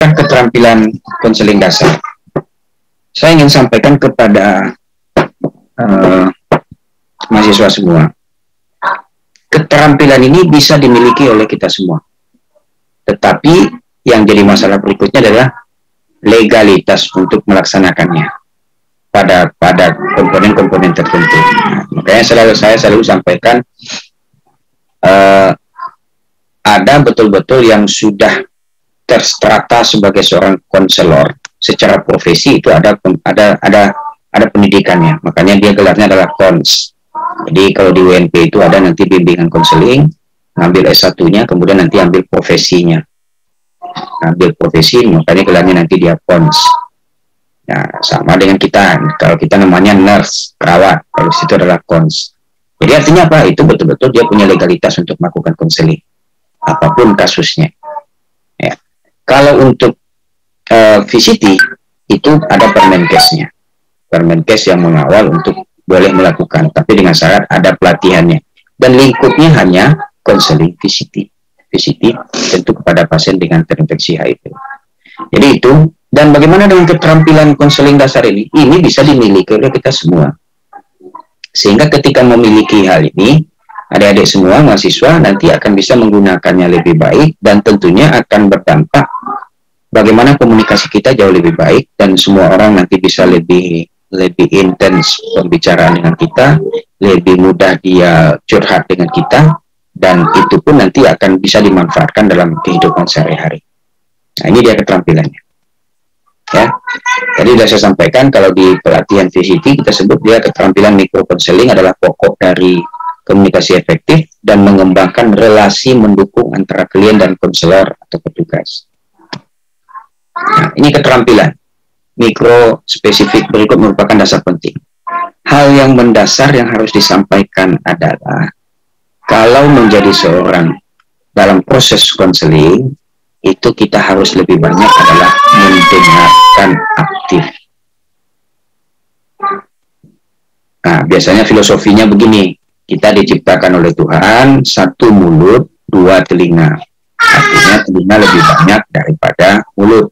tentang keterampilan konseling dasar, saya ingin sampaikan kepada mahasiswa semua, keterampilan ini bisa dimiliki oleh kita semua. Tetapi yang jadi masalah berikutnya adalah legalitas untuk melaksanakannya pada komponen-komponen tertentu. Makanya saya selalu sampaikan, ada betul-betul yang sudah terstrata sebagai seorang konselor secara profesi, itu ada pendidikannya, makanya dia gelarnya adalah kons. Jadi kalau di UNP itu ada nanti bimbingan konseling, ngambil S1-nya, kemudian nanti ambil profesinya, ambil profesi, makanya gelarnya nanti dia kons. Nah, sama dengan kita, kalau kita namanya nurse, perawat, kalau situ adalah kons. Jadi artinya apa? Itu betul-betul dia punya legalitas untuk melakukan konseling apapun kasusnya. Ya. Kalau untuk VCT itu ada Permenkesnya, Permenkes yang mengawal untuk boleh melakukan, tapi dengan syarat ada pelatihannya, dan lingkupnya hanya konseling VCT tentu kepada pasien dengan terinfeksi HIV. Jadi itu. Dan bagaimana dengan keterampilan konseling dasar ini? Ini bisa dimiliki oleh kita semua, sehingga ketika memiliki hal ini, adik-adik semua mahasiswa nanti akan bisa menggunakannya lebih baik, dan tentunya akan berdampak bagaimana komunikasi kita jauh lebih baik, dan semua orang nanti bisa lebih intens pembicaraan dengan kita, lebih mudah dia curhat dengan kita, dan itu pun nanti akan bisa dimanfaatkan dalam kehidupan sehari-hari. Nah, ini dia keterampilannya. Ya, tadi sudah saya sampaikan kalau di pelatihan VCT kita sebut dia keterampilan mikrokonseling adalah pokok dari komunikasi efektif dan mengembangkan relasi mendukung antara klien dan konselor atau petugas. Nah, ini keterampilan mikro spesifik berikut merupakan dasar penting. Hal yang mendasar yang harus disampaikan adalah kalau menjadi seorang dalam proses konseling itu kita harus lebih banyak adalah mendengarkan aktif. Nah, biasanya filosofinya begini, kita diciptakan oleh Tuhan, satu mulut, dua telinga. Artinya telinga lebih banyak daripada mulut.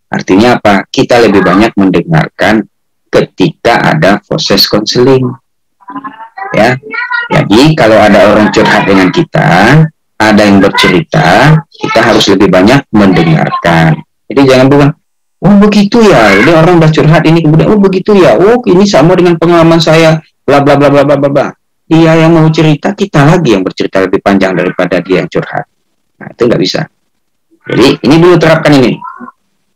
Artinya apa? Kita lebih banyak mendengarkan ketika ada proses konseling. Ya, jadi kalau ada orang curhat dengan kita, ada yang bercerita, kita harus lebih banyak mendengarkan. Jadi jangan bilang, oh begitu ya, ini orang udah curhat ini, kemudian oh begitu ya, oh ini sama dengan pengalaman saya, bla bla bla bla bla bla. Dia yang mau cerita, kita lagi yang bercerita lebih panjang daripada dia yang curhat. Nah, itu nggak bisa. Jadi ini dulu terapkan ini.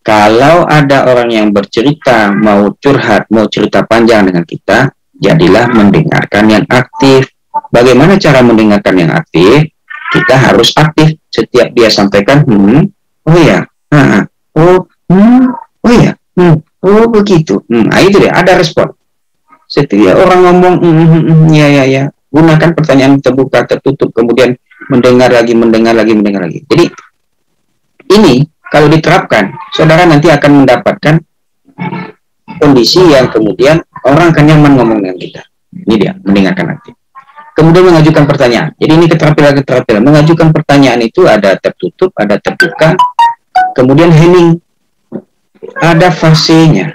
Kalau ada orang yang bercerita, mau curhat, mau cerita panjang dengan kita, jadilah mendengarkan yang aktif. Bagaimana cara mendengarkan yang aktif? Kita harus aktif setiap dia sampaikan, oh ya, oh ya, oh begitu. Nah, itu dia, ada respon. Setiap orang ngomong, ya, gunakan pertanyaan terbuka, tertutup, kemudian mendengar lagi. Jadi ini kalau diterapkan, saudara nanti akan mendapatkan kondisi yang kemudian orang akan nyaman ngomong dengan kita. Ini dia, mendengarkan aktif. Kemudian mengajukan pertanyaan. Jadi ini keterampilan. Mengajukan pertanyaan itu ada tertutup, ada terbuka. Kemudian hening. Ada fasenya.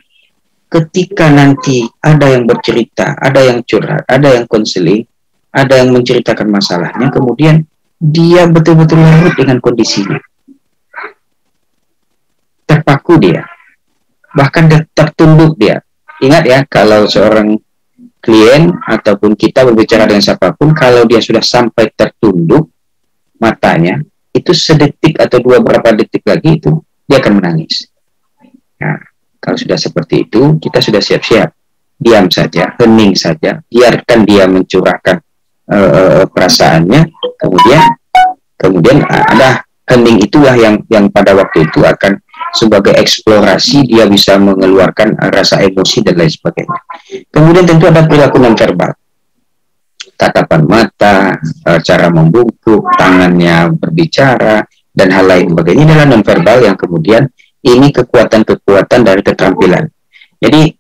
Ketika nanti ada yang bercerita, ada yang curhat, ada yang konseling, ada yang menceritakan masalahnya, kemudian dia betul-betul larut dengan kondisinya. Terpaku dia. Bahkan tertunduk dia. Ingat ya, kalau seorang klien ataupun kita berbicara dengan siapapun, kalau dia sudah sampai tertunduk matanya, itu sedetik atau beberapa detik lagi itu dia akan menangis. Nah, kalau sudah seperti itu, kita sudah siap-siap, diam saja, hening saja, biarkan dia mencurahkan perasaannya, kemudian ada hening itulah yang pada waktu itu akan sebagai eksplorasi, dia bisa mengeluarkan rasa emosi dan lain sebagainya. Kemudian tentu ada perilaku nonverbal, tatapan mata, cara membungkuk, tangannya berbicara, dan hal lain sebagainya. Ini adalah nonverbal yang kemudian ini kekuatan-kekuatan dari keterampilan. Jadi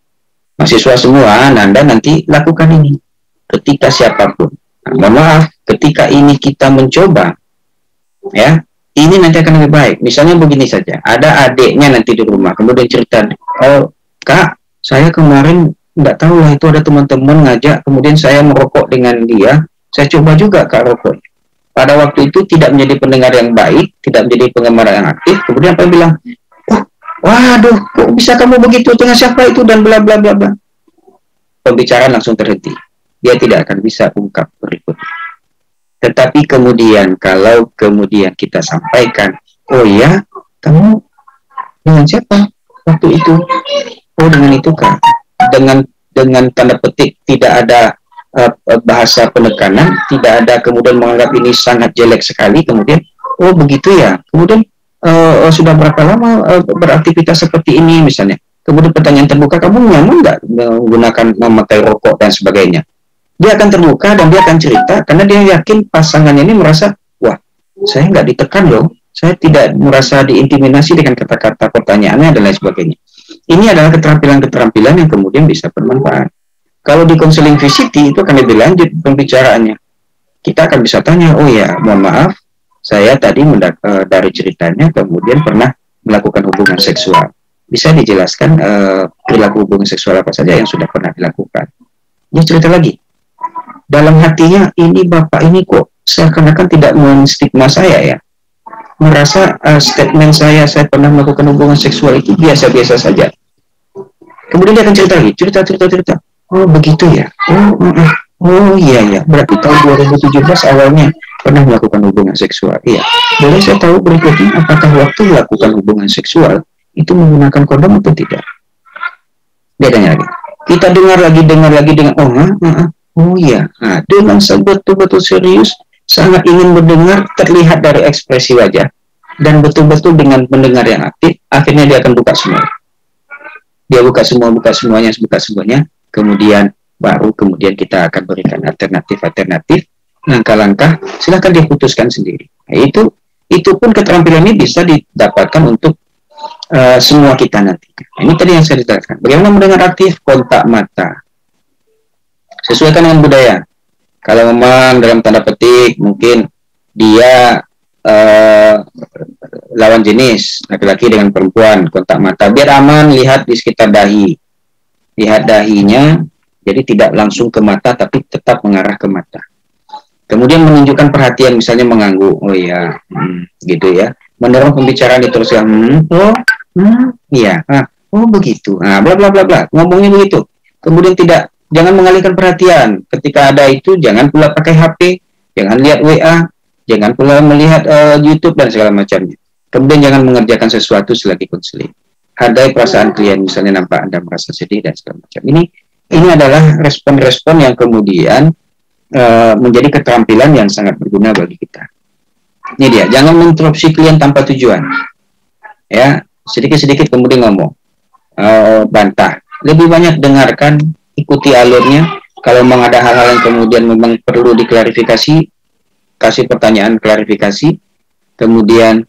mahasiswa semua, Anda nanti lakukan ini ketika siapapun. Mohon maaf, ketika ini kita mencoba, ya, ini nanti akan lebih baik. Misalnya begini saja, ada adiknya nanti di rumah, kemudian cerita, oh kak, saya kemarin nggak tahu lah itu ada teman-teman ngajak, kemudian saya merokok dengan dia, saya coba juga kak rokok. Pada waktu itu tidak menjadi pendengar yang baik, tidak menjadi penggemar yang aktif, kemudian apa bilang, oh, waduh, kok bisa kamu begitu dengan siapa itu dan bla bla bla bla. Pembicaraan langsung terhenti. Dia tidak akan bisa ungkap berikutnya. Tetapi kemudian kalau kemudian kita sampaikan, oh ya, kamu dengan siapa waktu itu? Oh dengan itu kak. Dengan tanda petik tidak ada bahasa penekanan, tidak ada kemudian menganggap ini sangat jelek sekali. Kemudian, oh begitu ya. Kemudian sudah berapa lama beraktivitas seperti ini misalnya. Kemudian pertanyaan terbuka, kamu nyaman nggak menggunakan memakai rokok dan sebagainya? Dia akan terbuka dan dia akan cerita karena dia yakin pasangannya ini merasa, wah, saya nggak ditekan loh, saya tidak merasa diintimidasi dengan kata-kata pertanyaannya dan lain sebagainya. Ini adalah keterampilan-keterampilan yang kemudian bisa bermanfaat. Kalau di konseling VCT itu akan lebih lanjut pembicaraannya. Kita akan bisa tanya, oh ya, mohon maaf, saya tadi dari ceritanya kemudian pernah melakukan hubungan seksual. Bisa dijelaskan perilaku hubungan seksual apa saja yang sudah pernah dilakukan. Dia cerita lagi. Dalam hatinya, ini bapak ini kok seakan-akan tidak menstigma saya ya. Merasa statement saya pernah melakukan hubungan seksual itu biasa-biasa saja. Kemudian dia akan cerita lagi, cerita. Oh begitu ya. Oh iya. Berarti tahun 2017 awalnya pernah melakukan hubungan seksual. Iya. Boleh saya tahu berikutnya apakah waktu melakukan hubungan seksual itu menggunakan kondom atau tidak? Dia tanya lagi. Kita dengar lagi, oh iya. Nah, dengan betul-betul serius, sangat ingin mendengar, terlihat dari ekspresi wajah, dan betul-betul dengan mendengar yang aktif, akhirnya dia akan buka semua. Dia buka semuanya, kemudian kemudian kita akan berikan alternatif, langkah-langkah, silahkan dia putuskan sendiri. Nah, itu pun keterampilan ini bisa didapatkan untuk semua kita nanti. Ini tadi yang saya ceritakan. Bagaimana mendengar aktif, kontak mata. Sesuaikan dengan budaya. Kalau memang dalam tanda petik mungkin dia lawan jenis, laki-laki dengan perempuan, kontak mata, biar aman, lihat di sekitar dahi. Lihat dahinya, jadi tidak langsung ke mata, tapi tetap mengarah ke mata. Kemudian menunjukkan perhatian, misalnya mengangguk, oh ya, gitu ya. Mendorong pembicaraan diteruskan, iya, oh begitu, bla bla bla bla, ngomongnya begitu. Kemudian jangan mengalihkan perhatian. Ketika ada itu, jangan pula pakai HP, jangan lihat WA, jangan pula melihat YouTube dan segala macamnya. Kemudian jangan mengerjakan sesuatu selagi konseling. Hargai perasaan klien, misalnya nampak Anda merasa sedih dan segala macam. Ini adalah respon-respon yang kemudian menjadi keterampilan yang sangat berguna bagi kita. Ini dia, jangan menginterupsi klien tanpa tujuan. Ya, sedikit-sedikit kemudian ngomong, bantah. Lebih banyak dengarkan, ikuti alurnya. Kalau memang ada hal-hal yang kemudian memang perlu diklarifikasi, kasih pertanyaan klarifikasi. Kemudian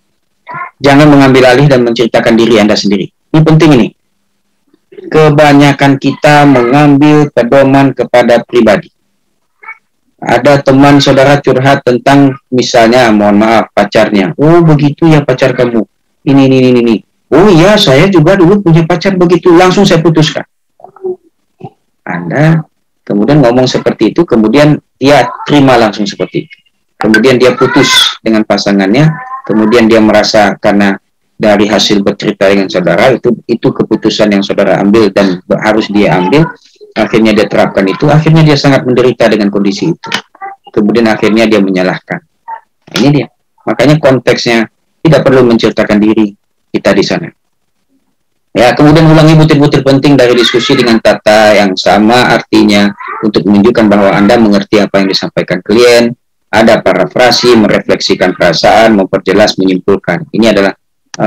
jangan mengambil alih dan menceritakan diri Anda sendiri. Ini penting ini. Kebanyakan kita mengambil pedoman kepada pribadi. Ada teman saudara curhat tentang misalnya, mohon maaf, pacarnya. Oh begitu ya pacar kamu. Ini. Oh iya, saya juga dulu punya pacar begitu. Langsung saya putuskan. Anda kemudian ngomong seperti itu, kemudian dia terima langsung seperti itu. Kemudian dia putus dengan pasangannya, kemudian dia merasa karena dari hasil bercerita dengan saudara, itu keputusan yang saudara ambil dan harus dia ambil, akhirnya dia terapkan itu, akhirnya dia sangat menderita dengan kondisi itu. Kemudian akhirnya dia menyalahkan. Ini dia. Makanya konteksnya tidak perlu menceritakan diri kita di sana. Ya, kemudian ulangi butir-butir penting dari diskusi dengan kata yang sama, artinya untuk menunjukkan bahwa Anda mengerti apa yang disampaikan klien. Ada parafrasi, merefleksikan perasaan, memperjelas, menyimpulkan. Ini adalah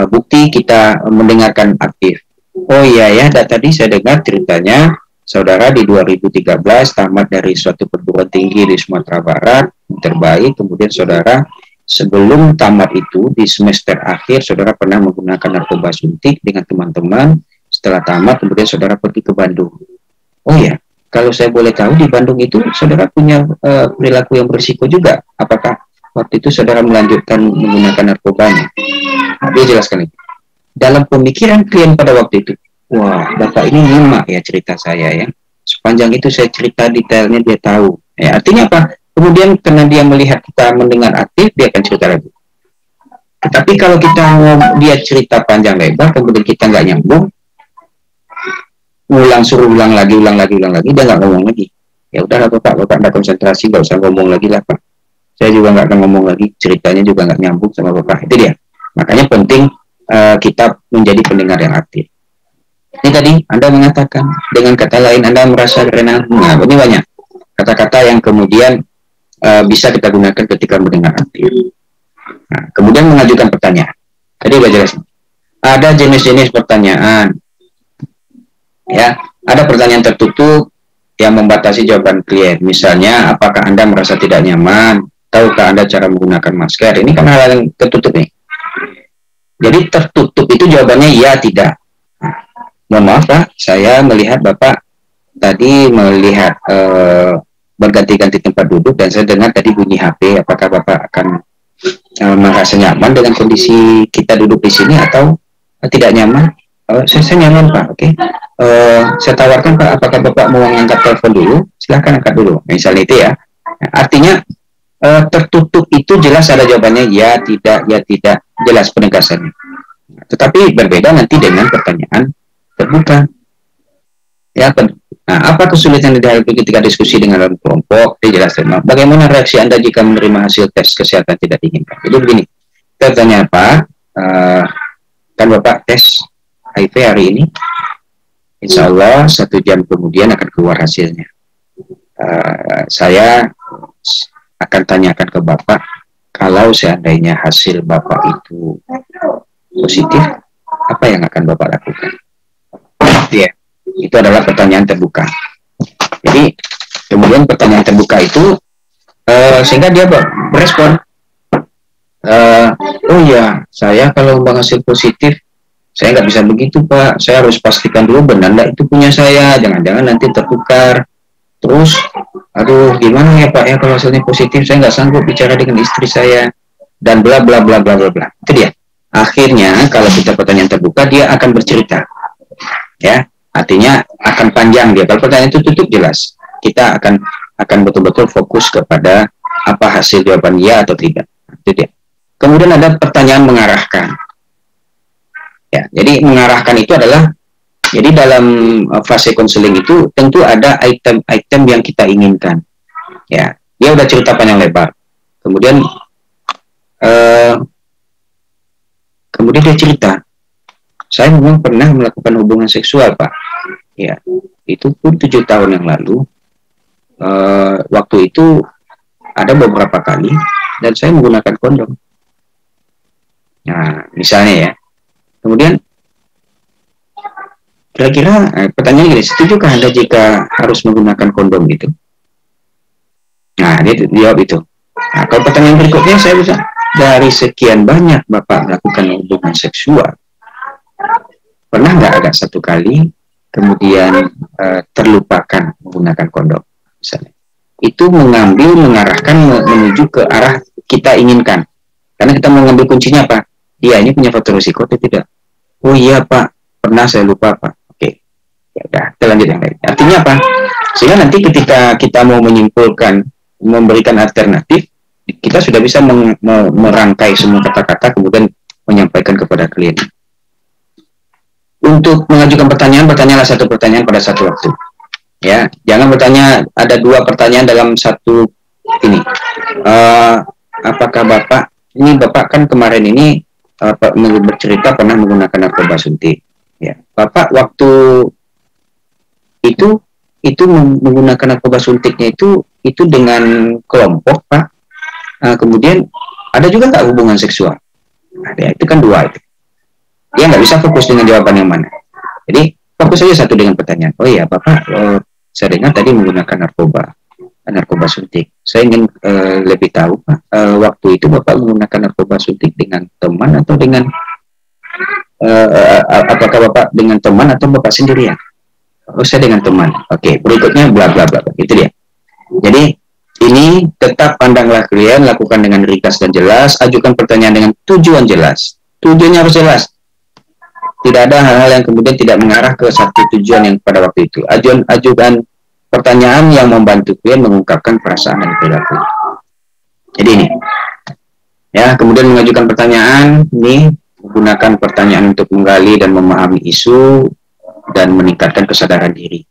bukti kita mendengarkan aktif. Oh iya ya, tadi saya dengar ceritanya saudara di 2013 tamat dari suatu perguruan tinggi di Sumatera Barat, terbaik. Kemudian saudara sebelum tamat itu di semester akhir saudara pernah menggunakan narkoba suntik dengan teman-teman. Setelah tamat kemudian saudara pergi ke Bandung. Oh ya, kalau saya boleh tahu di Bandung itu saudara punya perilaku yang berisiko juga. Apakah waktu itu saudara melanjutkan menggunakan narkobanya. Nah, dia jelaskan itu. Dalam pemikiran klien pada waktu itu, wah, Bapak ini nyimak ya cerita saya ya. Sepanjang itu saya cerita detailnya, dia tahu. Ya, artinya apa? Kemudian karena dia melihat kita mendengar aktif, dia akan cerita lagi. Tetapi kalau kita mau dia cerita panjang lebar, kemudian kita nggak nyambung, suruh ulang lagi, dia nggak ngomong lagi. Ya udahlah Bapak nggak konsentrasi, nggak usah ngomong lagi lah Pak. Saya juga nggak akan ngomong lagi, ceritanya juga nggak nyambung sama Bapak. Itu dia. Makanya penting kita menjadi pendengar yang aktif. Ini tadi Anda mengatakan, dengan kata lain Anda merasa renang. Nah, ini banyak kata-kata yang kemudian bisa kita gunakan ketika mendengar aktif. Nah, kemudian mengajukan pertanyaan. Tadi saya jelaskan. Ada jenis-jenis pertanyaan. Ya, ada pertanyaan tertutup yang membatasi jawaban klien. Misalnya, apakah Anda merasa tidak nyaman? Tahukah Anda cara menggunakan masker? Ini kan hal yang tertutup nih. Jadi tertutup itu jawabannya ya tidak. Mohon maaf Pak, saya melihat Bapak tadi melihat berganti-ganti tempat duduk dan saya dengar tadi bunyi HP. Apakah Bapak akan merasa nyaman dengan kondisi kita duduk di sini atau tidak nyaman? Saya nyaman Pak, oke. Saya tawarkan Pak, apakah Bapak mau angkat telepon dulu? Silahkan angkat dulu. Misalnya itu ya. Artinya tertutup itu jelas ada jawabannya ya tidak, jelas penegasannya. Tetapi berbeda nanti dengan pertanyaan terbuka. Ya, nah, apa kesulitan yang dihadapi ketika diskusi dengan dalam kelompok? Dijelaskan. Bagaimana reaksi Anda jika menerima hasil tes kesehatan tidak diinginkan? Jadi begini, kita tanya Pak, kan Bapak tes HIV hari ini, insya Allah 1 jam kemudian akan keluar hasilnya. Saya akan tanyakan ke Bapak, kalau seandainya hasil Bapak itu positif, apa yang akan Bapak lakukan? Ya, itu adalah pertanyaan terbuka. Jadi, kemudian pertanyaan terbuka itu, sehingga dia berespon, oh ya, saya kalau hasil positif, saya nggak bisa begitu Pak, saya harus pastikan dulu benar nggak itu punya saya, jangan-jangan nanti tertukar. Terus, aduh gimana ya Pak ya kalau hasilnya positif, saya nggak sanggup bicara dengan istri saya, dan bla bla bla bla bla bla. Itu dia. Akhirnya kalau kita pertanyaan terbuka, dia akan bercerita, ya. Artinya akan panjang dia. Kalau pertanyaan itu tutup jelas, kita akan betul-betul fokus kepada apa hasil jawaban ya atau tidak. Itu dia. Kemudian ada pertanyaan mengarahkan. Ya, jadi mengarahkan itu adalah, jadi dalam fase konseling itu tentu ada item-item yang kita inginkan. Ya, dia udah cerita panjang lebar. Kemudian dia cerita, saya memang pernah melakukan hubungan seksual Pak. Ya, itu pun 7 tahun yang lalu. Waktu itu ada beberapa kali dan saya menggunakan kondom. Nah, misalnya ya. Kemudian kira-kira pertanyaan gini, setujukah Anda jika harus menggunakan kondom gitu? Nah, dia jawab itu. Nah, kalau pertanyaan berikutnya saya bisa, dari sekian banyak Bapak melakukan hubungan seksual, pernah nggak ada 1 kali kemudian terlupakan menggunakan kondom? Misalnya. Itu mengarahkan menuju ke arah kita inginkan. Karena kita mengambil kuncinya apa? Iya, ini punya faktor risiko atau tidak? Oh iya Pak, pernah saya lupa Pak. Oke, ya udah, kita lanjut yang lain. Artinya apa? Sehingga nanti ketika kita mau menyimpulkan, memberikan alternatif, kita sudah bisa merangkai semua kata-kata kemudian menyampaikan kepada klien. Untuk mengajukan pertanyaan, bertanyalah 1 pertanyaan pada 1 waktu. Ya, jangan bertanya ada 2 pertanyaan dalam 1 ini. Apakah Bapak, ini Bapak kan kemarin ini bercerita pernah menggunakan narkoba suntik. Ya, Bapak waktu itu menggunakan narkoba suntiknya itu dengan kelompok Pak. Kemudian ada juga nggak hubungan seksual? Ada, itu kan 2 itu. Dia nggak bisa fokus dengan jawaban yang mana. Jadi fokus saja 1 dengan pertanyaan. Oh iya Bapak, saya dengar tadi menggunakan narkoba suntik. Saya ingin lebih tahu Pak, waktu itu Bapak menggunakan narkoba suntik dengan teman atau dengan apakah Bapak dengan teman atau Bapak sendirian? Oh, saya dengan teman. Oke, berikutnya bla bla bla. Itu dia. Jadi Ini tetap pandanglah klien, lakukan dengan ringkas dan jelas, ajukan pertanyaan dengan tujuan jelas. Tujuannya harus jelas. Tidak ada hal-hal yang kemudian tidak mengarah ke satu tujuan yang pada waktu itu. Ajukan pertanyaan yang membantu klien mengungkapkan perasaan dan perilaku. Jadi ini, ya, kemudian mengajukan pertanyaan, ini menggunakan pertanyaan untuk menggali dan memahami isu dan meningkatkan kesadaran diri.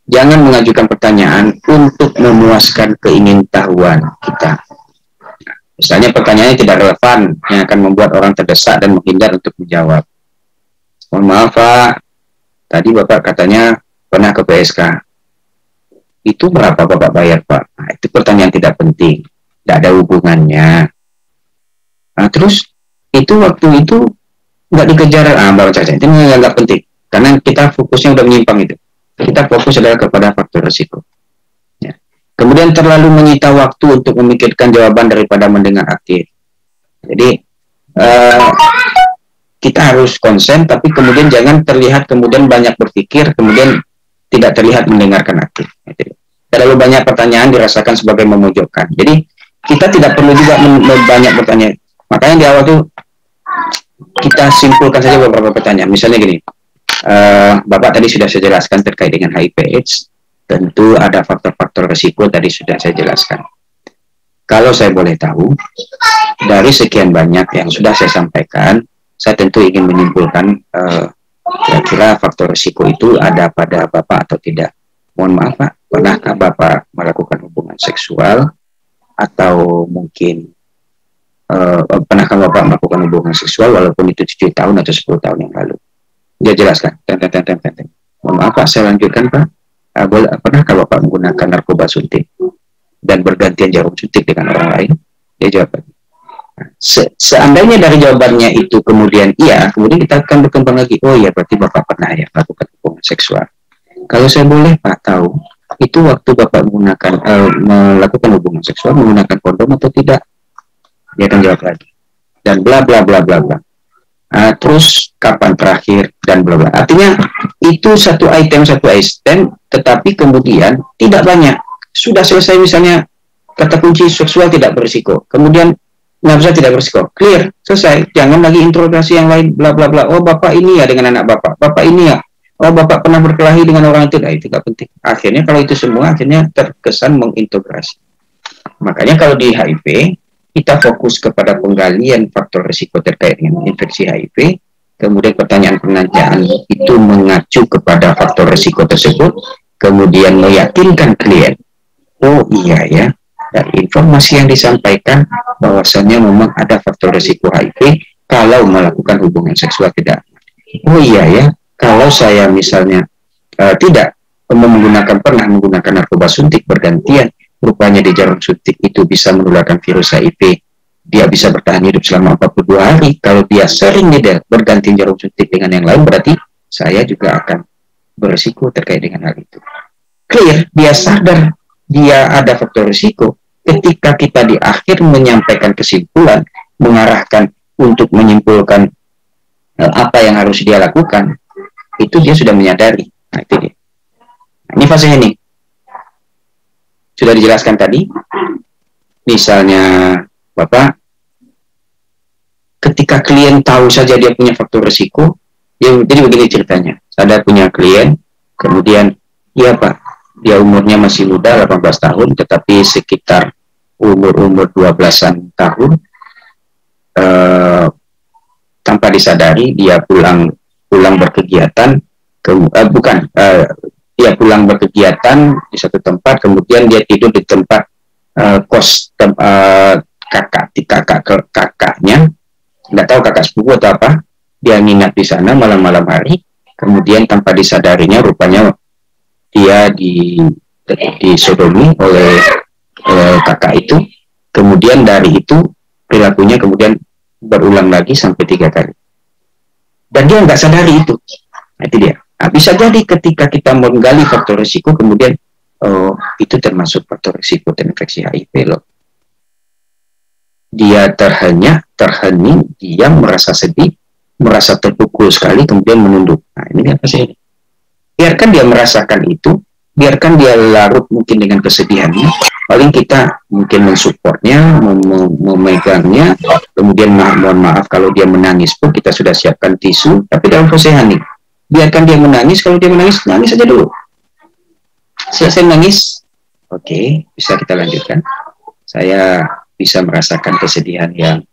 Jangan mengajukan pertanyaan untuk memuaskan keingintahuan kita. Misalnya pertanyaannya tidak relevan, yang akan membuat orang terdesak dan menghindar untuk menjawab. Mohon maaf Pak, tadi Bapak katanya pernah ke PSK. Itu berapa Bapak bayar Pak? Nah, itu pertanyaan tidak penting, tidak ada hubungannya. Nah, terus itu waktu itu nggak dikejar, Bapak caca, itu nggak penting. Karena kita fokusnya udah menyimpang itu. Kita fokus adalah kepada faktor risiko. Ya. Kemudian terlalu menyita waktu untuk memikirkan jawaban daripada mendengar aktif. Jadi kita harus konsen, tapi kemudian jangan terlihat kemudian banyak berpikir, kemudian tidak terlihat mendengarkan aktif. Terlalu banyak pertanyaan dirasakan sebagai memojokkan. Jadi kita tidak perlu juga banyak bertanya. Makanya di awal tuh kita simpulkan saja beberapa pertanyaan. Misalnya gini, Bapak tadi sudah saya jelaskan terkait dengan HIV/AIDS. Tentu ada faktor-faktor risiko tadi sudah saya jelaskan. Kalau saya boleh tahu, dari sekian banyak yang sudah saya sampaikan, saya tentu ingin menyimpulkan kira-kira faktor risiko itu ada pada Bapak atau tidak. Mohon maaf Pak, pernahkah Bapak melakukan hubungan seksual atau mungkin pernahkah Bapak melakukan hubungan seksual walaupun itu 7 tahun atau 10 tahun yang lalu? Dia jelaskan. Mohon maaf Pak, saya lanjutkan Pak. Pernahkah Bapak menggunakan narkoba suntik dan bergantian jarum suntik dengan orang lain? Dia jawab. Seandainya dari jawabannya itu kemudian iya, kemudian kita akan berkembang lagi. Oh iya, berarti Bapak pernah ya melakukan hubungan seksual. Kalau saya boleh Pak tahu, itu waktu Bapak melakukan hubungan seksual menggunakan kondom atau tidak? Dia akan jawab lagi. Dan bla bla bla bla bla. Terus kapan terakhir dan bla bla. Artinya itu satu item, tetapi kemudian tidak banyak. Sudah selesai misalnya kata kunci seksual tidak berisiko. Kemudian nafsu tidak berisiko, clear, selesai. Jangan lagi interogasi yang lain, bla bla bla. Oh Bapak ini ya dengan anak Bapak, Bapak ini ya. Oh Bapak pernah berkelahi dengan orang itu, itu tidak penting. Akhirnya kalau itu semua akhirnya terkesan mengintegrasi. Makanya kalau di HIV kita fokus kepada penggalian faktor risiko terkait dengan infeksi HIV. Kemudian pertanyaan-pertanyaan itu mengacu kepada faktor risiko tersebut, kemudian meyakinkan klien. Oh iya ya. Dari informasi yang disampaikan bahwasannya memang ada faktor risiko HIV kalau melakukan hubungan seksual tidak. Oh iya ya, kalau saya misalnya tidak pernah menggunakan narkoba suntik bergantian, rupanya di jarum suntik itu bisa menularkan virus HIV. Dia bisa bertahan hidup selama 42 hari. Kalau dia sering bergantian jarum suntik dengan yang lain, berarti saya juga akan berisiko terkait dengan hal itu. Clear, dia sadar dia ada faktor risiko. Ketika kita di akhir menyampaikan kesimpulan, mengarahkan untuk menyimpulkan apa yang harus dia lakukan, itu dia sudah menyadari. Nah, itu dia. Nah, ini fase ini. Sudah dijelaskan tadi. Misalnya, Bapak, ketika klien tahu saja dia punya faktor risiko, jadi begini ceritanya. Saya punya klien, kemudian, iya Pak, dia umurnya masih muda, 18 tahun, tetapi sekitar umur 12-an tahun, tanpa disadari dia pulang berkegiatan, dia pulang berkegiatan di satu tempat, kemudian dia tidur di tempat kos kakaknya, nggak tahu kakak sepupu atau apa, dia nginap di sana malam-malam hari, kemudian tanpa disadarinya rupanya dia disodomi oleh kakak itu, kemudian dari itu perilakunya kemudian berulang lagi sampai 3 kali dan dia nggak sadari itu. Nah, itu dia. Nah, bisa jadi ketika kita menggali faktor risiko kemudian itu termasuk faktor risiko terinfeksi HIV loh. Dia terhening, dia merasa sedih, merasa terpukul sekali, kemudian menunduk. Nah, ini apa sih? Biarkan dia merasakan itu, biarkan dia larut mungkin dengan kesedihannya, Paling kita mungkin mensupportnya, memegangnya, kemudian mohon maaf kalau dia menangis pun kita sudah siapkan tisu, tapi dalam proses hening. Biarkan dia menangis, kalau dia menangis, nangis saja dulu. Selesai menangis, oke, bisa kita lanjutkan. Saya bisa merasakan kesedihan yang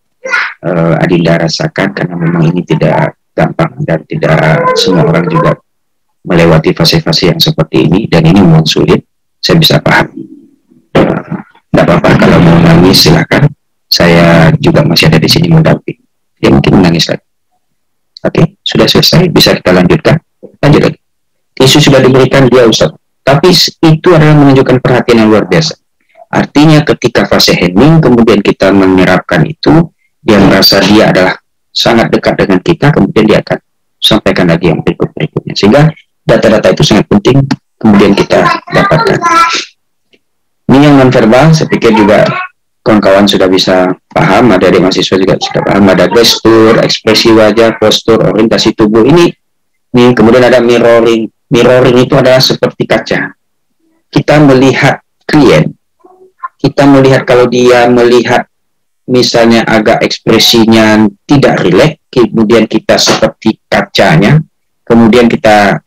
Adinda rasakan, karena memang ini tidak gampang dan tidak semua orang juga melewati fase-fase yang seperti ini, dan ini memang sulit. Saya bisa paham. Tidak apa-apa kalau mau nangis, silakan. Saya juga masih ada di sini mendampingi. Dia mungkin menangis lagi. Oke, sudah selesai, bisa kita lanjutkan. Lanjut lagi. Isu sudah diberikan, dia Ustaz. Tapi itu adalah menunjukkan perhatian yang luar biasa. Artinya ketika fase hening, kemudian kita menyerapkan itu, dia merasa dia adalah sangat dekat dengan kita, kemudian dia akan sampaikan lagi yang berikutnya. Sehingga data-data itu sangat penting, kemudian kita dapatkan. Ini yang nonverbal, saya pikir juga kawan-kawan sudah bisa paham, ada adik mahasiswa juga sudah paham, ada gestur, ekspresi wajah, postur, orientasi tubuh. Ini kemudian ada mirroring. Mirroring itu adalah seperti kaca. Kita melihat klien, kita melihat kalau dia melihat misalnya agak ekspresinya tidak rileks, kemudian kita seperti kacanya, kemudian kita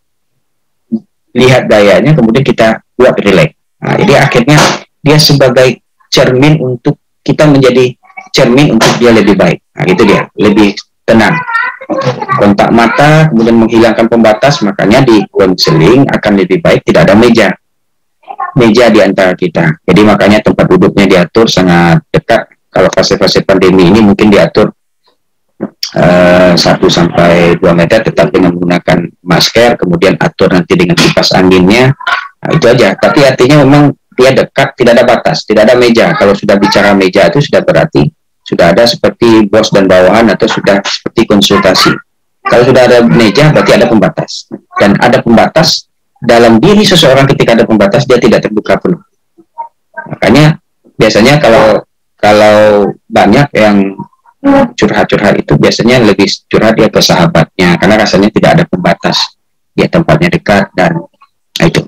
lihat gayanya, kemudian kita buat rileks. Nah, jadi akhirnya dia sebagai cermin untuk kita menjadi cermin untuk dia lebih baik. Nah, itu dia, lebih tenang. Kontak mata, kemudian menghilangkan pembatas, makanya di konseling akan lebih baik tidak ada meja di antara kita. Jadi makanya tempat duduknya diatur sangat dekat. Kalau fase-fase pandemi ini mungkin diatur 1 sampai 2 meter, tetap dengan menggunakan masker, kemudian atur nanti dengan kipas anginnya. Nah, itu aja. Tapi artinya memang dia dekat, tidak ada batas, tidak ada meja. Kalau sudah bicara meja itu sudah berarti sudah ada seperti bos dan bawahan, atau sudah seperti konsultasi. Kalau sudah ada meja, berarti ada pembatas. Dan ada pembatas dalam diri seseorang. Ketika ada pembatas, dia tidak terbuka penuh. Makanya biasanya kalau banyak yang curhat-curhat itu biasanya lebih curhat dia ke sahabatnya, karena rasanya tidak ada pembatas, dia tempatnya dekat, dan itu.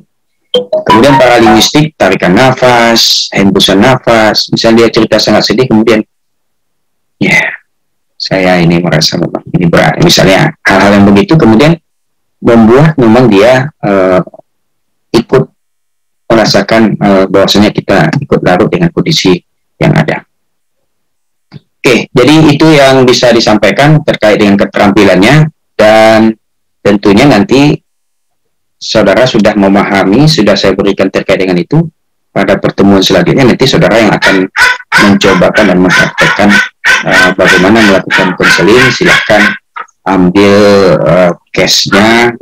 Kemudian paralinguistik, tarikan nafas, hembusan nafas. Misalnya dia cerita sangat sedih, kemudian saya ini merasa memang ini berat. Misalnya hal-hal yang begitu kemudian membuat memang dia ikut merasakan bahwasanya kita ikut larut dengan kondisi yang ada. Oke, jadi itu yang bisa disampaikan terkait dengan keterampilannya, dan tentunya nanti saudara sudah memahami, sudah saya berikan terkait dengan itu. Pada pertemuan selanjutnya nanti saudara yang akan mencobakan dan mempraktekkan bagaimana melakukan konseling. Silahkan ambil case-nya,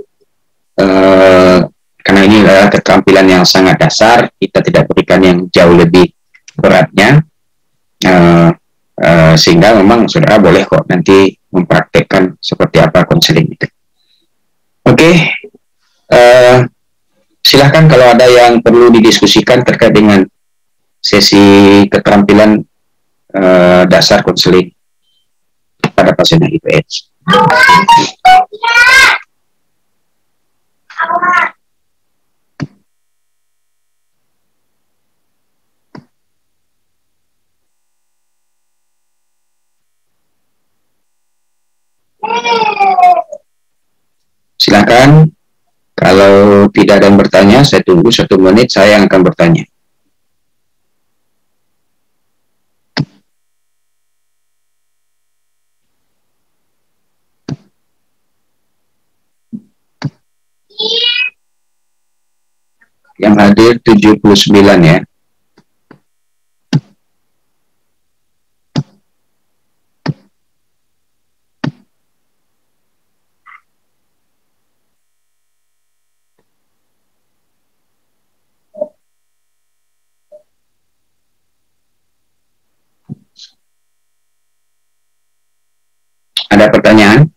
karena ini adalah keterampilan yang sangat dasar, kita tidak berikan yang jauh lebih beratnya, sehingga memang saudara boleh kok nanti mempraktekkan seperti apa konseling itu. Oke. Silahkan kalau ada yang perlu didiskusikan terkait dengan sesi keterampilan dasar konseling pada pasien HIV/AIDS. Silakan. Kalau tidak ada yang bertanya, saya tunggu 1 menit, saya yang akan bertanya. Yang hadir 79 ya. Ada pertanyaan?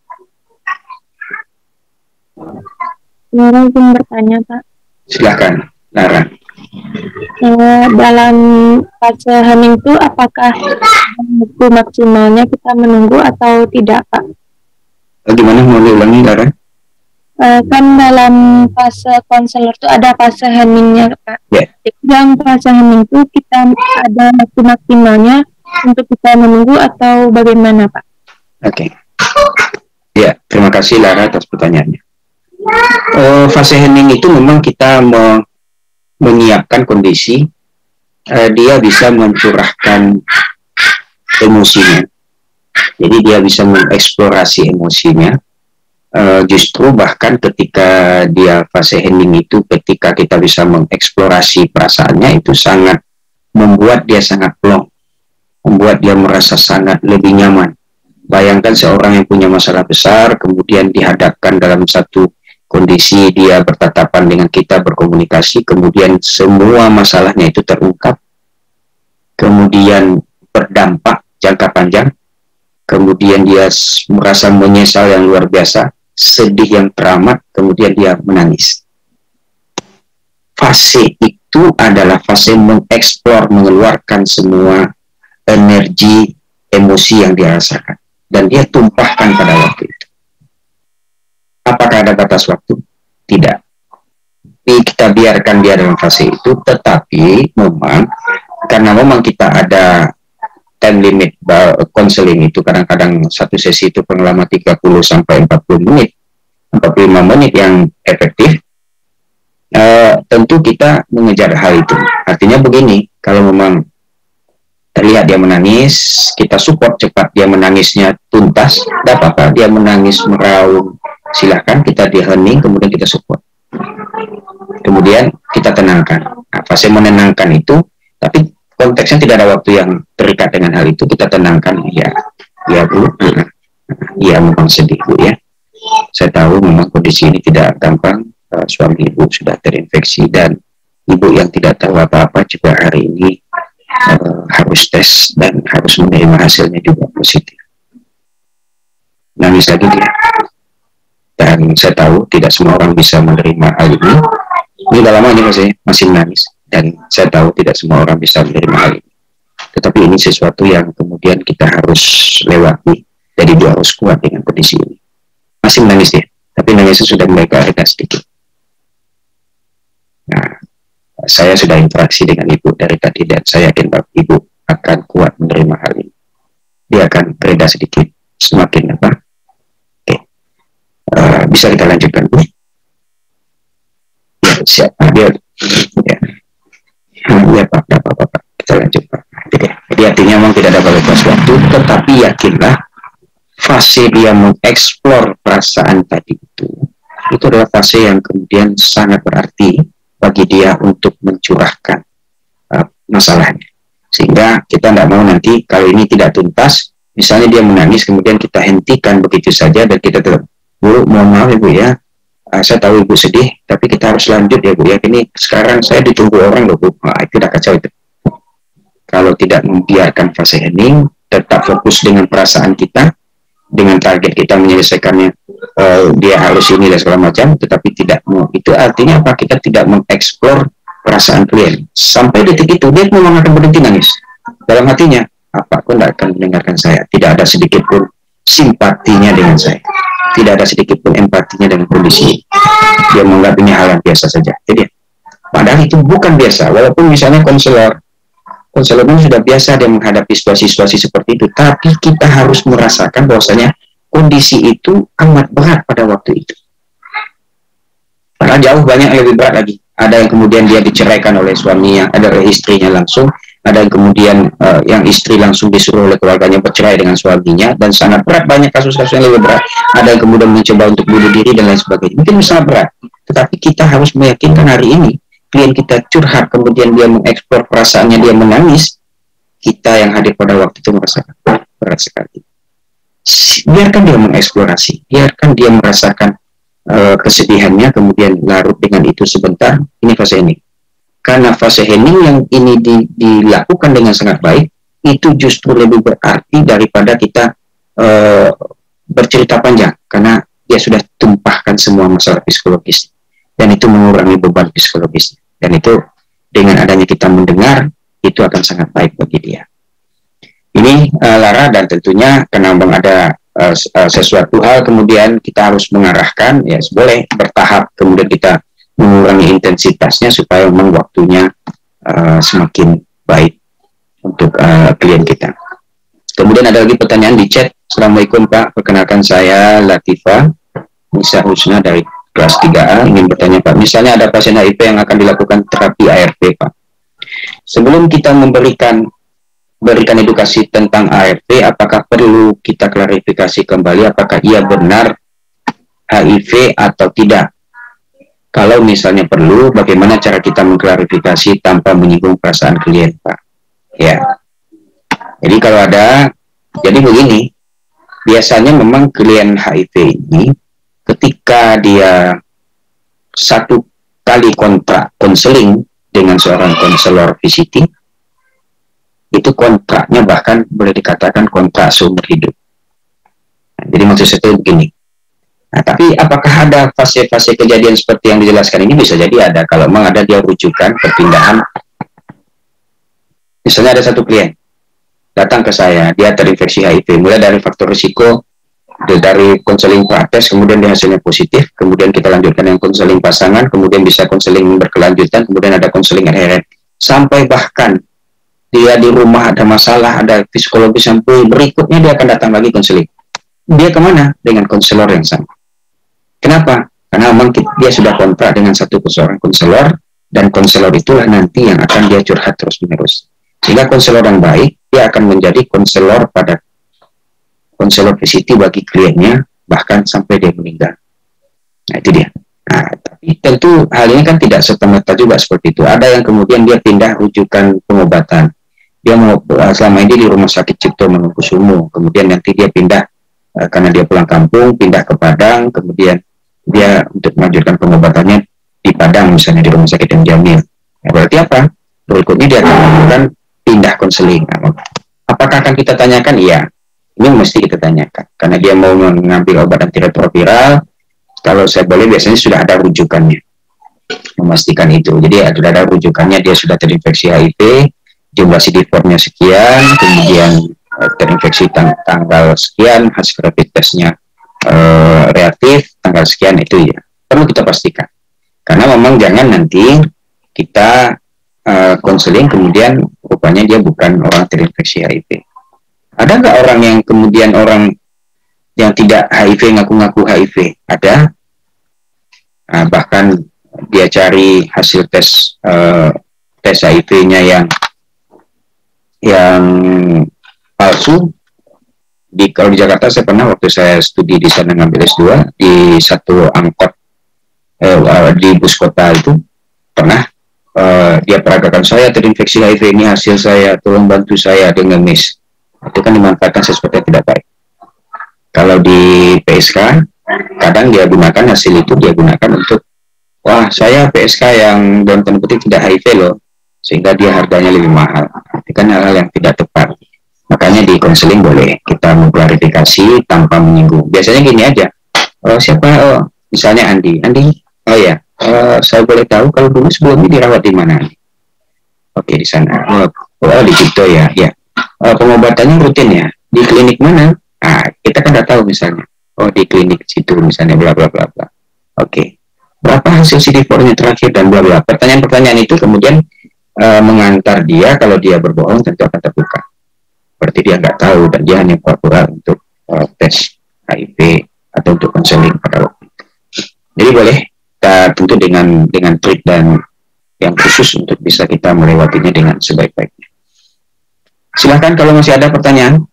Lara ingin bertanya, Pak. Silakan, Lara. Dalam fase hening itu apakah waktu maksimalnya kita menunggu atau tidak, Pak? Bagaimana, mau diulangi, Lara? Kan dalam fase konselor tuh ada fase heningnya, Pak. Ya. Yang fase hening itu kita ada waktu maksimalnya untuk kita menunggu atau bagaimana, Pak? Oke. Ya, terima kasih Lara atas pertanyaannya. Fase hening itu memang kita menyiapkan kondisi dia bisa mencurahkan emosinya. Jadi dia bisa mengeksplorasi emosinya. Justru bahkan ketika dia fase hening itu, ketika kita bisa mengeksplorasi perasaannya, itu sangat membuat dia sangat plong, membuat dia merasa sangat lebih nyaman. Bayangkan seorang yang punya masalah besar, kemudian dihadapkan dalam satu kondisi dia bertatapan dengan kita, berkomunikasi, kemudian semua masalahnya itu terungkap, kemudian berdampak jangka panjang, kemudian dia merasa menyesal yang luar biasa, sedih yang teramat, kemudian dia menangis. Fase itu adalah fase mengeksplor, mengeluarkan semua energi, emosi yang dia rasakan, dan dia tumpahkan pada waktu itu. Apakah ada batas waktu? Tidak. Kita biarkan dia dalam fase itu, tetapi memang karena memang kita ada time limit konseling itu, kadang-kadang satu sesi itu paling lama 30 sampai 40 menit, 45 menit yang efektif. Tentu kita mengejar hal itu. Artinya begini, kalau memang terlihat dia menangis, kita support cepat dia menangisnya tuntas, tidak apa-apa, dia menangis meraung, silahkan kita di hening, kemudian kita support, kemudian kita tenangkan. Nah, fase menenangkan itu, tapi konteksnya tidak ada waktu yang terikat dengan hal itu, kita tenangkan. Ya Bu, ya memang sedih Bu ya, saya tahu memang kondisi ini tidak gampang, suami Ibu sudah terinfeksi dan Ibu yang tidak tahu apa-apa juga hari ini harus tes dan harus menerima hasilnya juga positif. Nangis lagi dia, dan saya tahu tidak semua orang bisa menerima hal ini. Ini udah lama ini masih menangis, dan saya tahu tidak semua orang bisa menerima hal ini. Tetapi ini sesuatu yang kemudian kita harus lewati, jadi dia harus kuat dengan kondisi ini. Masih menangis ya, tapi nangisnya sudah mulai reda sedikit. Nah, saya sudah interaksi dengan Ibu dari tadi, dan saya yakin bahwa Ibu akan kuat menerima hal ini. Dia akan reda sedikit, semakin apa? Oke. Bisa kita lanjutkan Bu? Ya, siap. Dia ya Pak, Pak. Kita lanjut Pak. Jadi artinya memang tidak ada batas waktu, tetapi yakinlah fase dia mengeksplor perasaan tadi itu adalah fase yang kemudian sangat berarti bagi dia untuk mencurahkan masalahnya. Sehingga kita tidak mau nanti kalau ini tidak tuntas, misalnya dia menangis, kemudian kita hentikan begitu saja dan kita tetap, Bu, mohon maaf Ibu ya, saya tahu Ibu sedih, tapi kita harus lanjut ya Bu ya, ini sekarang saya ditunggu orang loh Bu. Nah, itu udah kacau itu. Kalau tidak membiarkan fase hening, tetap fokus dengan perasaan kita, dengan target kita menyelesaikannya, dia harus ini dan segala macam, tetapi tidak mau. Itu artinya apa? Kita tidak mengeksplor perasaan klien. Sampai detik itu dia memang akan berhenti nangis. Dalam hatinya, apa pun tidak akan mendengarkan saya. Tidak ada sedikit pun simpatinya dengan saya. Tidak ada sedikit pun empatinya dengan kondisi. Dia menganggap ini hal yang biasa saja. Jadi, padahal itu bukan biasa. Walaupun misalnya konselor sudah biasa dia menghadapi situasi-situasi seperti itu, tapi kita harus merasakan bahwasanya kondisi itu amat berat pada waktu itu. Karena jauh banyak yang lebih berat lagi. Ada yang kemudian dia diceraikan oleh suaminya, ada oleh istrinya langsung, ada yang kemudian yang istri langsung disuruh oleh keluarganya bercerai dengan suaminya, dan sangat berat, banyak kasus-kasus yang lebih berat. Ada yang kemudian mencoba untuk bunuh diri dan lain sebagainya. Mungkin sangat berat, tetapi kita harus meyakinkan hari ini klien kita curhat, kemudian dia mengeksplor perasaannya, dia menangis, kita yang hadir pada waktu itu merasakan berat sekali. Biarkan dia mengeksplorasi, biarkan dia merasakan kesedihannya, kemudian larut dengan itu sebentar. Ini fase hening. Karena fase hening yang ini dilakukan dengan sangat baik, itu justru lebih berarti daripada kita bercerita panjang, karena dia sudah tumpahkan semua masalah psikologis, dan itu mengurangi beban psikologis. Dan itu dengan adanya kita mendengar, itu akan sangat baik bagi dia. Ini Lara, dan tentunya karena memang ada sesuatu hal kemudian kita harus mengarahkan, ya boleh bertahap, kemudian kita mengurangi intensitasnya supaya memang waktunya semakin baik untuk klien kita. Kemudian ada lagi pertanyaan di chat. Assalamualaikum Pak, perkenalkan saya Latifah Nisa Husna dari kelas 3A, ingin bertanya Pak, misalnya ada pasien HIV yang akan dilakukan terapi ARV Pak. Sebelum kita berikan edukasi tentang ARV, apakah perlu kita klarifikasi kembali apakah ia benar HIV atau tidak? Kalau misalnya perlu, bagaimana cara kita mengklarifikasi tanpa menyinggung perasaan klien Pak? Ya, jadi kalau ada, jadi begini, biasanya memang klien HIV ini ketika dia satu kali kontrak konseling dengan seorang konselor VCT, itu kontraknya bahkan boleh dikatakan kontrak seumur hidup. Nah, jadi maksud saya begini. Nah, tapi apakah ada fase-fase kejadian seperti yang dijelaskan ini? Bisa jadi ada. Kalau memang ada dia rujukan perpindahan. Misalnya ada satu klien datang ke saya, dia terinfeksi HIV, mulai dari faktor risiko, dari konseling prates, kemudian dia hasilnya positif, kemudian kita lanjutkan yang konseling pasangan, kemudian bisa konseling berkelanjutan, kemudian ada konseling RR, sampai bahkan dia di rumah ada masalah, ada psikologi, sampai berikutnya dia akan datang lagi konseling. Dia kemana? Dengan konselor yang sama. Kenapa? Karena memang dia sudah kontrak dengan satu seorang konselor, dan konselor itulah nanti yang akan dia curhat terus-menerus. Sehingga konselor yang baik, dia akan menjadi konselor pada konselor VCT bagi kliennya, bahkan sampai dia meninggal. Nah, itu dia. Nah, tapi tentu hal ini kan tidak serta-merta juga seperti itu. Ada yang kemudian dia pindah rujukan pengobatan. Dia mau selama ini di Rumah Sakit Cipto Mangunkusumo, kemudian nanti dia pindah karena dia pulang kampung, pindah ke Padang, kemudian dia untuk melanjutkan pengobatannya di Padang, misalnya di Rumah Sakit M. Jamil. Nah, berarti apa? Berikutnya dia akan melakukan pindah konseling. Apakah akan kita tanyakan? Iya, ini mesti kita tanyakan karena dia mau mengambil obat antiretroviral. Kalau saya boleh, biasanya sudah ada rujukannya, memastikan itu. Jadi sudah ada rujukannya, dia sudah terinfeksi HIV, jumlah CD4-nya sekian, kemudian terinfeksi tanggal sekian, hasil rapid testnya reaktif tanggal sekian, itu ya perlu kita pastikan. Karena memang jangan nanti kita konseling kemudian rupanya dia bukan orang terinfeksi HIV. Ada nggak orang yang kemudian orang yang tidak HIV ngaku-ngaku HIV? Ada. Nah, bahkan dia cari hasil tes HIV-nya yang palsu. Kalau di Jakarta saya pernah, waktu saya studi di sana ngambil S2 di satu angkot di bus kota itu pernah. Dia peragakan, saya terinfeksi HIV, ini hasil saya, tolong bantu saya, dia ngemis. Itu kan dimanfaatkan sesuatu yang tidak baik. Kalau di PSK, kadang dia gunakan hasil itu, dia gunakan untuk, wah saya PSK yang dalam tanda petik tidak HIV loh, sehingga dia harganya lebih mahal. Itu kan hal-hal yang tidak tepat. Makanya di konseling boleh kita mengklarifikasi tanpa menyinggung. Biasanya gini aja, siapa? Misalnya Andi, oh ya, saya boleh tahu kalau dulu sebelumnya dirawat di mana? Oke, di sana. Oh, di Cipto ya. Ya. Pengobatannya rutin ya. Di klinik mana? Nah, kita kan nggak tahu misalnya. Oh, di klinik situ misalnya, bla bla bla bla. Oke. Berapa hasil CD4-nya terakhir dan bla bla. Pertanyaan-pertanyaan itu kemudian mengantar dia, kalau dia berbohong tentu akan terbuka. Berarti dia nggak tahu dan dia hanya pura-pura untuk tes HIV atau untuk konseling pada waktu itu. Jadi boleh tentu dengan trik dan yang khusus untuk bisa kita melewatinya dengan sebaik-baiknya. Silahkan kalau masih ada pertanyaan.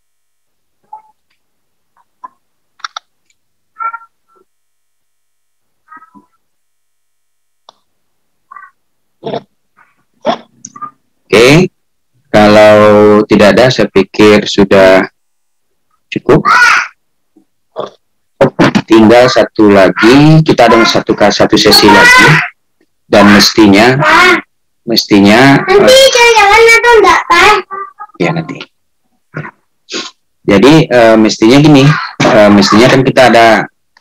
Oke, kalau tidak ada, saya pikir sudah cukup. Tinggal satu lagi, kita ada satu sesi lagi, dan mestinya nanti jangan atau enggak Pak? Ya nanti. Jadi mestinya gini, mestinya kan kita ada,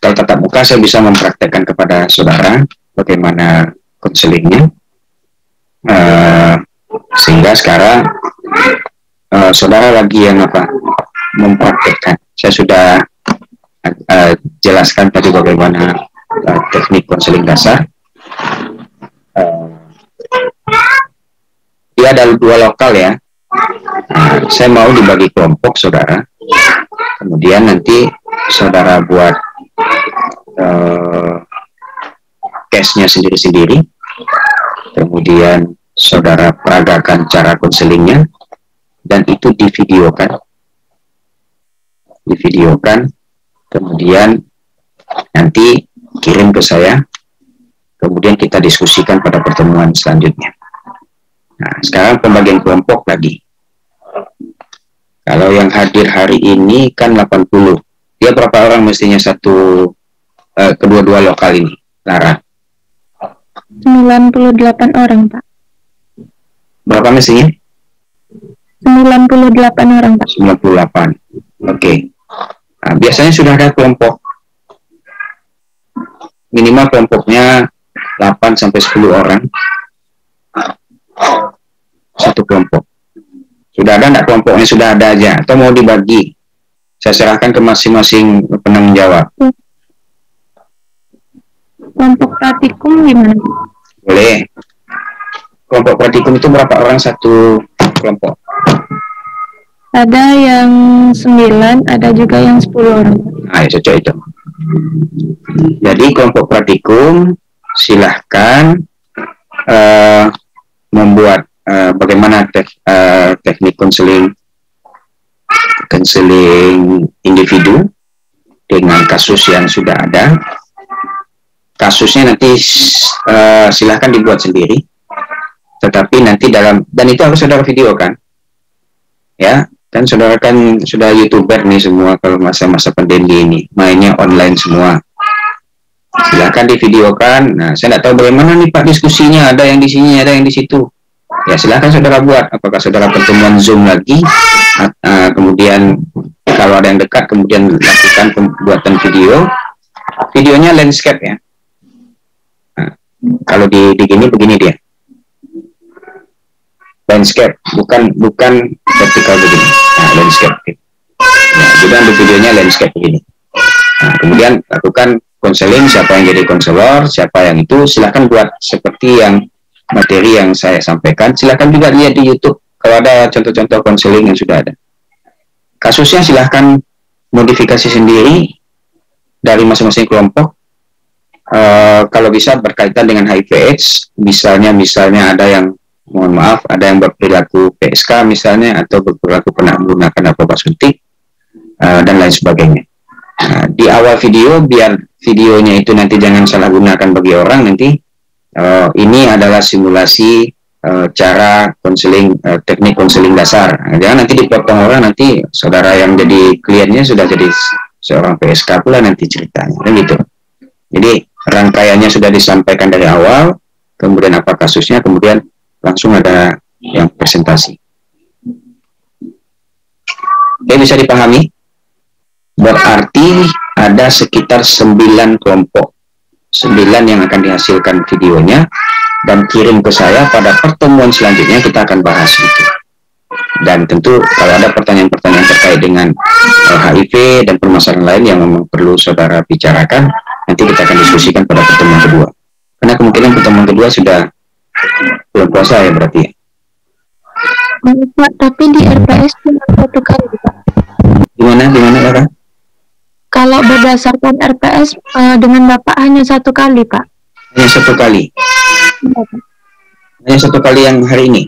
kalau tatap muka saya bisa mempraktekkan kepada saudara bagaimana konselingnya, sehingga sekarang saudara lagi yang mempraktekkan. Saya sudah jelaskan tadi bagaimana teknik konseling dasar. Dia ada 2 lokal ya. Saya mau dibagi kelompok saudara. Kemudian nanti saudara buat case-nya sendiri-sendiri. Kemudian saudara peragakan cara konselingnya dan itu divideokan. Kemudian nanti kirim ke saya, kemudian kita diskusikan pada pertemuan selanjutnya. Nah, sekarang pembagian kelompok lagi. Kalau yang hadir hari ini kan 80. Dia berapa orang mestinya kedua-dua lokal ini, Lara? 98 orang, Pak. Berapa mestinya? 98 orang, Pak. 98. Oke. Nah, biasanya sudah ada kelompok. Minimal kelompoknya 8 sampai 10 orang. Satu kelompok. Sudah ada enggak kelompoknya? Sudah ada aja. Atau mau dibagi? Saya serahkan ke masing-masing penanggung jawab. Kelompok praktikum gimana? Boleh. Kelompok praktikum itu berapa orang satu kelompok? Ada yang 9, ada juga yang 10 orang. Nah, ya cocok itu. Jadi kelompok praktikum silahkan membuat bagaimana teknik konseling individu dengan kasus yang sudah ada. Kasusnya nanti silahkan dibuat sendiri, tetapi nanti dan itu harus saudara video kan, ya kan saudara kan sudah YouTuber nih semua, kalau masa-masa pandemi ini mainnya online semua, silahkan divideokan. Nah, saya tidak tahu bagaimana nih Pak diskusinya, ada yang di sini, ada yang di situ. Ya silahkan saudara buat, apakah saudara pertemuan Zoom lagi, kemudian kalau ada yang dekat kemudian lakukan pembuatan videonya landscape ya. Nah, kalau di begini dia landscape, bukan vertikal begini. Nah, landscape. Nah, juga untuk videonya landscape begini. Nah, kemudian lakukan konseling, siapa yang jadi konselor, siapa yang itu, silahkan buat seperti yang materi yang saya sampaikan. Silahkan juga lihat di YouTube kalau ada contoh-contoh konseling yang sudah ada. Kasusnya silahkan modifikasi sendiri dari masing-masing kelompok. Kalau bisa berkaitan dengan HIV/AIDS, misalnya ada yang, mohon maaf, ada yang berperilaku PSK misalnya, atau berperilaku pernah menggunakan narkoba suntik, dan lain sebagainya. Nah, di awal video, biar videonya itu nanti jangan salah gunakan bagi orang nanti. Ini adalah simulasi cara konseling, teknik konseling dasar. Jangan nanti dipotong orang, nanti saudara yang jadi kliennya sudah jadi seorang PSK pula nanti ceritanya, kan gitu. Jadi rangkaiannya sudah disampaikan dari awal, kemudian apa kasusnya, kemudian langsung ada yang presentasi. Oke, bisa dipahami? Berarti ada sekitar 9 kelompok. 9 yang akan dihasilkan videonya dan kirim ke saya. Pada pertemuan selanjutnya kita akan bahas itu. Dan tentu kalau ada pertanyaan-pertanyaan terkait dengan HIV dan permasalahan lain yang memang perlu saudara bicarakan, nanti kita akan diskusikan pada pertemuan kedua. Karena kemungkinan pertemuan kedua sudah bulan puasa ya berarti ya. Pak, tapi di RPS cuma 1 kali, Pak. Gimana Kak? Kalau berdasarkan RPS dengan Bapak hanya 1 kali, Pak. Hanya 1 kali? Ya, Pak. Hanya 1 kali yang hari ini?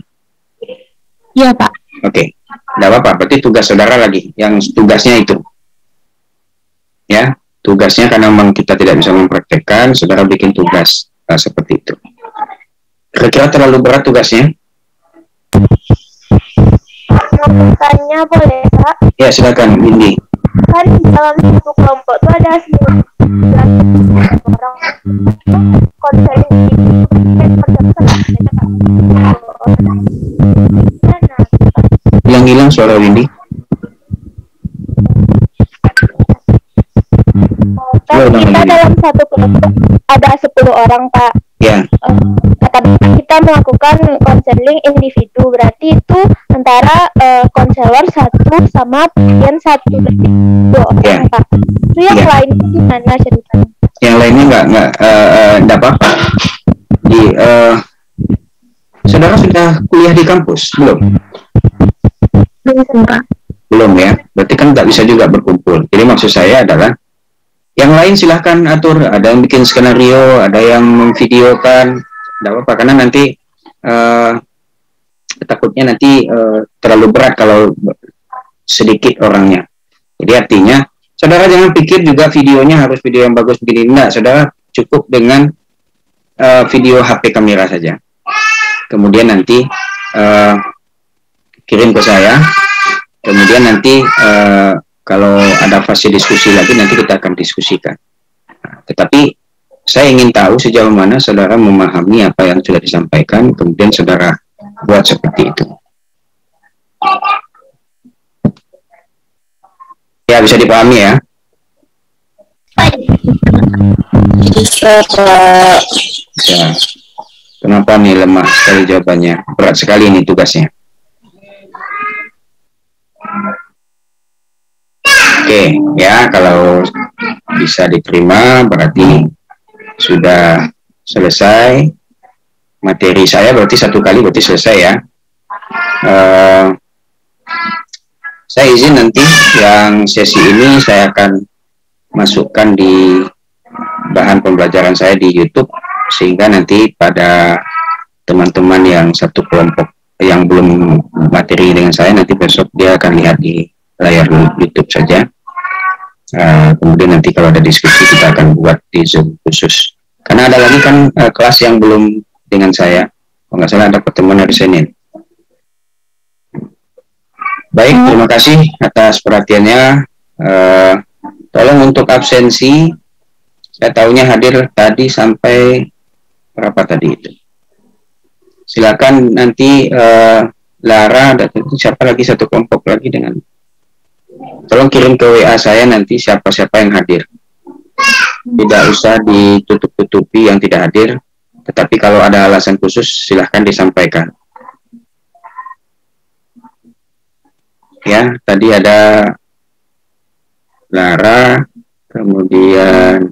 Iya, Pak. Oke, tidak apa-apa, berarti tugas saudara lagi, yang tugasnya itu. Ya, tugasnya karena memang kita tidak bisa mempraktekkan, saudara bikin tugas seperti itu. Kira-kira terlalu berat tugasnya? Mau tanya boleh, Pak? Ya, silakan, Windy. Kan dalam satu kelompok itu ada 9 orang konseling hilang suara Windy. Kan kita dalam satu kelompok ada 10 orang, Pak. Ya. Tapi kita kita melakukan konseling individu, berarti itu antara konselor satu sama pasien satu, berarti 2 orang Pak. Itu yang lain gimana ceritanya? Yang lainnya nggak apa-apa. Saudara sudah kuliah di kampus belum? Belum ya, berarti kan nggak bisa juga berkumpul. Jadi maksud saya adalah yang lain silahkan atur, ada yang bikin skenario, ada yang memvideokan, tidak apa-apa, karena nanti takutnya nanti terlalu berat kalau sedikit orangnya. Jadi artinya, saudara jangan pikir juga videonya harus video yang bagus begini, enggak, saudara cukup dengan video HP kamera saja. Kemudian nanti kirim ke saya, kemudian nanti kalau ada fase diskusi lagi nanti kita akan diskusikan. Tetapi saya ingin tahu sejauh mana saudara memahami apa yang sudah disampaikan, kemudian saudara buat seperti itu. Ya, bisa dipahami ya? Bisa, Pak. Ya. Kenapa nih lemah sekali jawabannya? Berat sekali ini tugasnya. Oke, ya kalau bisa diterima berarti sudah selesai materi saya, berarti 1 kali berarti selesai ya. Saya izin nanti yang sesi ini saya akan masukkan di bahan pembelajaran saya di YouTube, sehingga nanti pada teman-teman yang satu kelompok yang belum materi dengan saya, nanti besok dia akan lihat di layar YouTube saja. Kemudian nanti kalau ada diskusi kita akan buat di Zoom khusus. Karena ada lagi kan kelas yang belum dengan saya. Kalau nggak salah ada pertemuan hari Senin. Baik, terima kasih atas perhatiannya. Tolong untuk absensi, saya tahunya hadir tadi sampai berapa tadi itu. Silakan nanti Lara, siapa lagi satu kelompok lagi dengan. Tolong kirim ke WA saya nanti siapa-siapa yang hadir. Tidak usah ditutup-tutupi yang tidak hadir, tetapi kalau ada alasan khusus silahkan disampaikan. Ya, tadi ada Lara, kemudian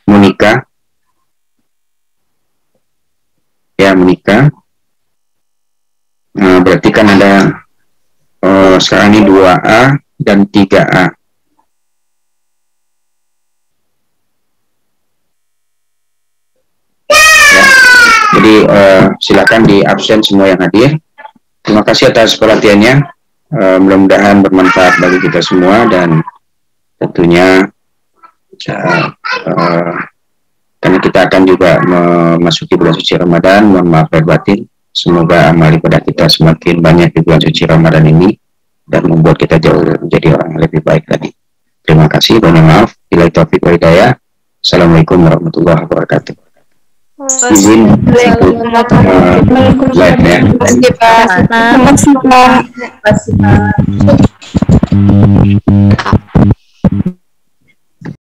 Monika. Ya, menikah. Nah, berarti kan ada sekarang ini 2A dan 3A. Ya, jadi silakan di absen semua yang hadir. Terima kasih atas perhatiannya. Mudah-mudahan bermanfaat bagi kita semua, dan tentunya karena kita akan juga memasuki bulan suci Ramadan, mohon maaf lahir batin. Semoga amal ibadah kita semakin banyak di bulan suci Ramadan ini dan membuat kita jauh menjadi orang yang lebih baik lagi. Terima kasih, banyak maaf. Bila taufik wa hidayah. Assalamualaikum warahmatullahi wabarakatuh. Izin untuk live-nya. Terima kasih, Pak. Terima kasih, Pak.